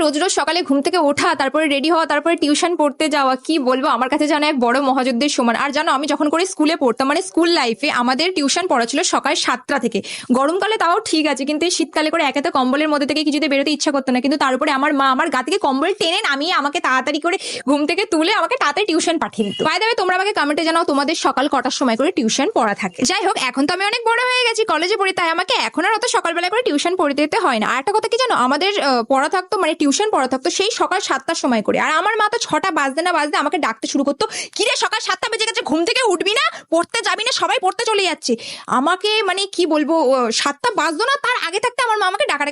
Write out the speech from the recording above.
রোজ রোজ সকালে ঘুম থেকে ওঠা, তারপরে রেডি হওয়া, তারপরে টিউশন পড়তে যাওয়া, কি বলবো, আমার কাছে জানো এক বড় মহাযুদ্ধের সমান। আর জানো আমি যখন করে স্কুলে পড়তাম, মানে স্কুল লাইফে আমাদের টিউশন পড়া ছিল সকাল 7টা থেকে। গরমকালে তাও ঠিক আছে, কিন্তু এই শীতকালে করে একে তো কম্বলের মধ্যে থেকে কিছুতে বেরোতে ইচ্ছা করতো না, কিন্তু তার উপরে আমার মা আমার গা থেকে কম্বল টেনে নামিয়ে আমাকে তাড়াতাড়ি করে ঘুম থেকে তুলে আমাকে তাড়াতাড়ি টিউশন পাঠিয়ে দিত। বাই দ্য ওয়ে, তোমরা আমাকে কমেন্টে জানাও তোমাদের সকাল কটার সময় করে টিউশন পড়া থাকে। যাই হোক, এখন তো আমি অনেক বড় হয়ে গেছি, কলেজে পড়ি, তাই আমাকে এখন আর অত সকালবেলা করে টিউশন পড়তে যেতে হয় না। আর একটা কথা কি জানো, আমাদের পড়া থাকতো, মানে টিউশন পড়া থাকতো সেই সকাল 7টার সময় করে। আর আমার মা তো 6টা বাজতে না বাজতে আমাকে ডাকতে শুরু করতো, কিরে সকাল 7টা বেজে গেছে, ঘুম থেকে উঠবি না, পড়তে যাবি না, সবাই পড়তে চলে যাচ্ছে। আমাকে মানে কি বলবো, 7টা বাজতো না তার আগে থাকতে আমার মা আমাকে ডাকা